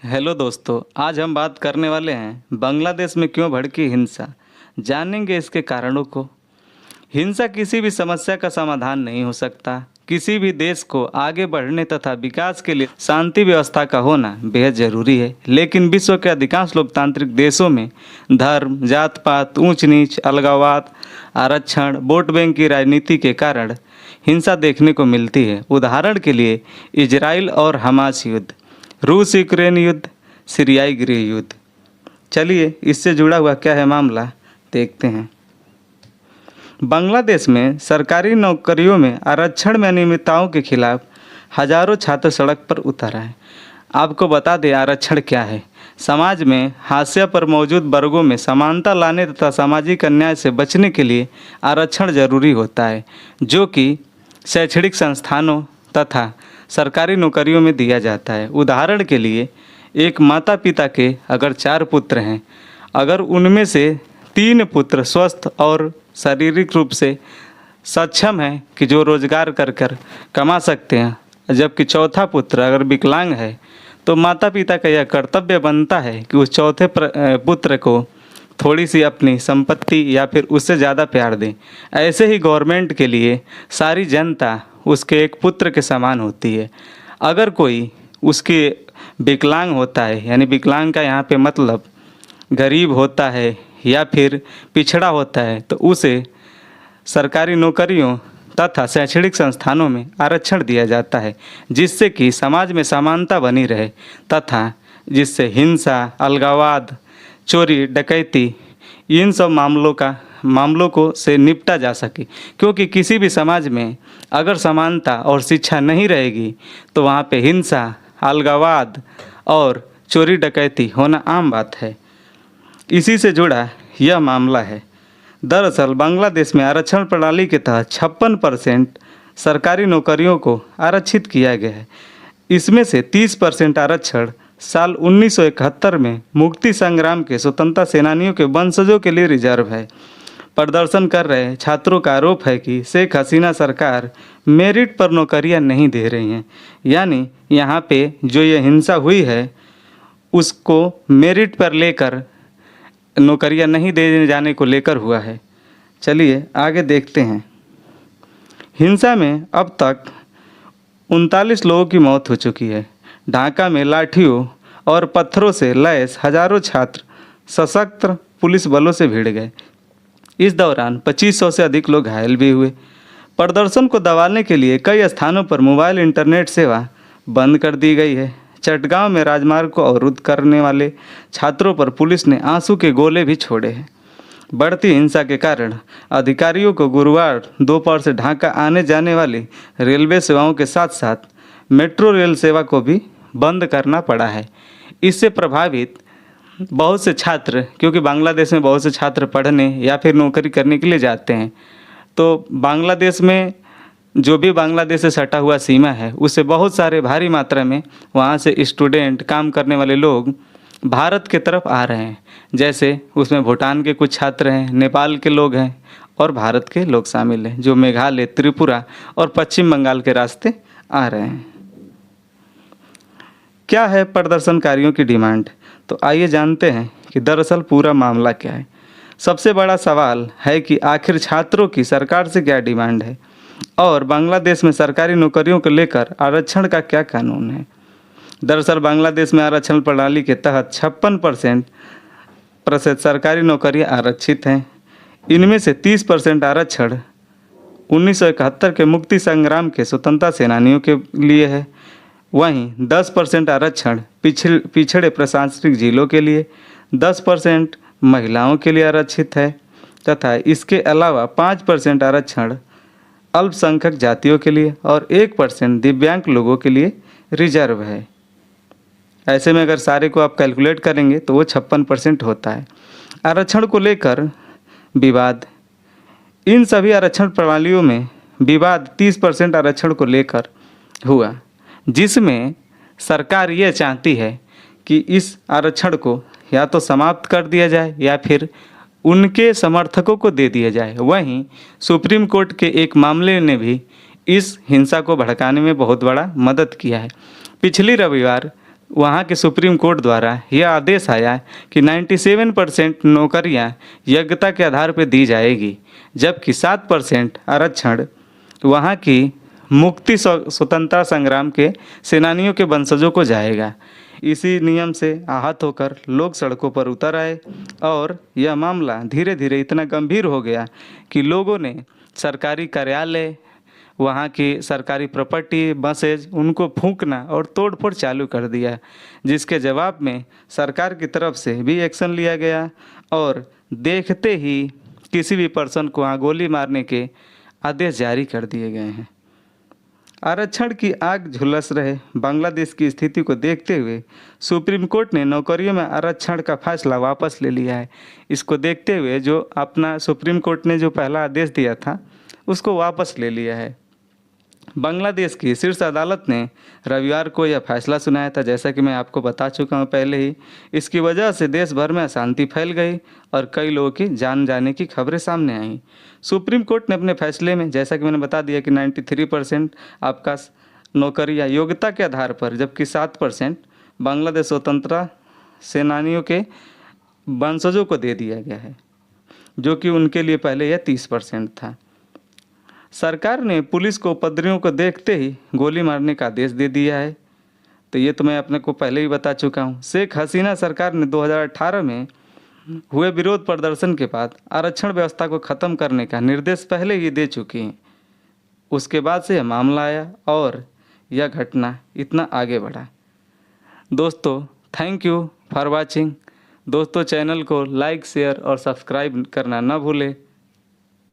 Hello दोस्तों, आज हम बात करने वाले हैं बांग्लादेश में क्यों भड़की हिंसा। जानेंगे इसके कारणों को। हिंसा किसी भी समस्या का समाधान नहीं हो सकता। किसी भी देश को आगे बढ़ने तथा विकास के लिए शांति व्यवस्था का होना बेहद जरूरी है, लेकिन विश्व के अधिकांश लोकतांत्रिक देशों में धर्म, जात पात, ऊंच नीच, अलगाववाद, आरक्षण, वोट बैंक की राजनीति के कारण हिंसा देखने को मिलती है। उदाहरण के लिए इजराइल और हमास युद्ध, रूस यूक्रेन युद्ध, सीरियाई गृह युद्ध। चलिए इससे जुड़ा हुआ क्या है मामला देखते हैं। बांग्लादेश में सरकारी नौकरियों में आरक्षण में अनियमितताओं के खिलाफ हजारों छात्र सड़क पर उतर आए। आपको बता दें आरक्षण क्या है। समाज में हाशिया पर मौजूद वर्गों में समानता लाने तथा सामाजिक अन्याय से बचने के लिए आरक्षण जरूरी होता है, जो कि शैक्षणिक संस्थानों तथा सरकारी नौकरियों में दिया जाता है। उदाहरण के लिए एक माता पिता के अगर 4 पुत्र हैं, अगर उनमें से 3 पुत्र स्वस्थ और शारीरिक रूप से सक्षम हैं कि जो रोजगार कर कर कमा सकते हैं, जबकि चौथा पुत्र अगर विकलांग है, तो माता पिता का यह कर्तव्य बनता है कि उस चौथे पुत्र को थोड़ी सी अपनी संपत्ति या फिर उससे ज़्यादा प्यार दें। ऐसे ही गवर्नमेंट के लिए सारी जनता उसके एक पुत्र के समान होती है। अगर कोई उसके विकलांग होता है, यानी विकलांग का यहाँ पे मतलब गरीब होता है या फिर पिछड़ा होता है, तो उसे सरकारी नौकरियों तथा शैक्षणिक संस्थानों में आरक्षण दिया जाता है, जिससे कि समाज में समानता बनी रहे तथा जिससे हिंसा, अलगाववाद, चोरी, डकैती, इन सब मामलों को से निपटा जा सके। क्योंकि किसी भी समाज में अगर समानता और शिक्षा नहीं रहेगी तो वहाँ पे हिंसा, अलगाववाद और चोरी डकैती होना आम बात है। इसी से जुड़ा यह मामला है। दरअसल बांग्लादेश में आरक्षण प्रणाली के तहत 56% सरकारी नौकरियों को आरक्षित किया गया है। इसमें से 30% आरक्षण साल 1971 में मुक्ति संग्राम के स्वतंत्रता सेनानियों के वंशजों के लिए रिजर्व है। प्रदर्शन कर रहे छात्रों का आरोप है कि शेख हसीना सरकार मेरिट पर नौकरियां नहीं दे रही हैं। यानी यहाँ पे जो ये हिंसा हुई है उसको मेरिट पर लेकर नौकरियां नहीं दे जाने को लेकर हुआ है। चलिए आगे देखते हैं। हिंसा में अब तक 39 लोगों की मौत हो चुकी है। ढाका में लाठियों और पत्थरों से लैस हजारों छात्र सशस्त्र पुलिस बलों से भिड़ गए। इस दौरान 2500 से अधिक लोग घायल भी हुए। प्रदर्शन को दबाने के लिए कई स्थानों पर मोबाइल इंटरनेट सेवा बंद कर दी गई है। चटगांव में राजमार्ग को अवरुद्ध करने वाले छात्रों पर पुलिस ने आंसू के गोले भी छोड़े हैं। बढ़ती हिंसा के कारण अधिकारियों को गुरुवार दोपहर से ढाका आने जाने वाली रेलवे सेवाओं के साथ साथ मेट्रो रेल सेवा को भी बंद करना पड़ा है। इससे प्रभावित बहुत से छात्र, क्योंकि बांग्लादेश में बहुत से छात्र पढ़ने या फिर नौकरी करने के लिए जाते हैं, तो बांग्लादेश में जो भी बांग्लादेश से सटा हुआ सीमा है उससे बहुत सारे भारी मात्रा में वहाँ से स्टूडेंट, काम करने वाले लोग भारत के तरफ आ रहे हैं। जैसे उसमें भूटान के कुछ छात्र हैं, नेपाल के लोग हैं और भारत के लोग शामिल हैं, जो मेघालय, त्रिपुरा और पश्चिम बंगाल के रास्ते आ रहे हैं। क्या है प्रदर्शनकारियों की डिमांड? तो आइए जानते हैं कि दरअसल पूरा मामला क्या है। सबसे बड़ा सवाल है कि आखिर छात्रों की सरकार से क्या डिमांड है और बांग्लादेश में सरकारी नौकरियों को लेकर आरक्षण का क्या कानून है। दरअसल बांग्लादेश में आरक्षण प्रणाली के तहत 56% सरकारी नौकरियां आरक्षित हैं। इनमें से 30% आरक्षण 1971 के मुक्ति संग्राम के स्वतंत्रता सेनानियों के लिए है। वहीं 10% आरक्षण पिछड़े प्रशासनिक जिलों के लिए, 10% महिलाओं के लिए आरक्षित है तथा इसके अलावा 5% आरक्षण अल्पसंख्यक जातियों के लिए और 1% दिव्यांग लोगों के लिए रिजर्व है। ऐसे में अगर सारे को आप कैलकुलेट करेंगे तो वो 56% होता है। आरक्षण को लेकर विवाद, इन सभी आरक्षण प्रणालियों में विवाद 30% आरक्षण को लेकर हुआ, जिसमें सरकार ये चाहती है कि इस आरक्षण को या तो समाप्त कर दिया जाए या फिर उनके समर्थकों को दे दिया जाए। वहीं सुप्रीम कोर्ट के एक मामले ने भी इस हिंसा को भड़काने में बहुत बड़ा मदद किया है। पिछली रविवार वहाँ के सुप्रीम कोर्ट द्वारा यह आदेश आया कि 97% नौकरियाँ योग्यता के आधार पर दी जाएगी, जबकि 7% आरक्षण वहाँ की मुक्ति स्वतंत्रता संग्राम के सेनानियों के वंशजों को जाएगा। इसी नियम से आहत होकर लोग सड़कों पर उतर आए और यह मामला धीरे धीरे इतना गंभीर हो गया कि लोगों ने सरकारी कार्यालय, वहाँ की सरकारी प्रॉपर्टी, बसेज, उनको फूंकना और तोड़फोड़ चालू कर दिया, जिसके जवाब में सरकार की तरफ से भी एक्शन लिया गया और देखते ही किसी भी पर्सन को वहाँ गोली मारने के आदेश जारी कर दिए गए हैं। आरक्षण की आग झुलस रहे बांग्लादेश की स्थिति को देखते हुए सुप्रीम कोर्ट ने नौकरियों में आरक्षण का फैसला वापस ले लिया है। इसको देखते हुए जो अपना सुप्रीम कोर्ट ने जो पहला आदेश दिया था उसको वापस ले लिया है। बांग्लादेश की शीर्ष अदालत ने रविवार को यह फैसला सुनाया था, जैसा कि मैं आपको बता चुका हूं पहले ही। इसकी वजह से देश भर में अशांति फैल गई और कई लोगों की जान जाने की खबरें सामने आईं। सुप्रीम कोर्ट ने अपने फैसले में, जैसा कि मैंने बता दिया, कि 93% आपका नौकरी या योग्यता के आधार पर, जबकि 7% बांग्लादेश स्वतंत्रता सेनानियों के वंशजों को दे दिया गया है, जो कि उनके लिए पहले यह 30% था। सरकार ने पुलिस को उपद्रवियों को देखते ही गोली मारने का आदेश दे दिया है। तो ये तो मैं अपने को पहले ही बता चुका हूँ। शेख हसीना सरकार ने 2018 में हुए विरोध प्रदर्शन के बाद आरक्षण व्यवस्था को ख़त्म करने का निर्देश पहले ही दे चुकी हैं। उसके बाद से यह मामला आया और यह घटना इतना आगे बढ़ा। दोस्तों, थैंक यू फॉर वाचिंग। दोस्तों, चैनल को लाइक, शेयर और सब्सक्राइब करना न भूलें।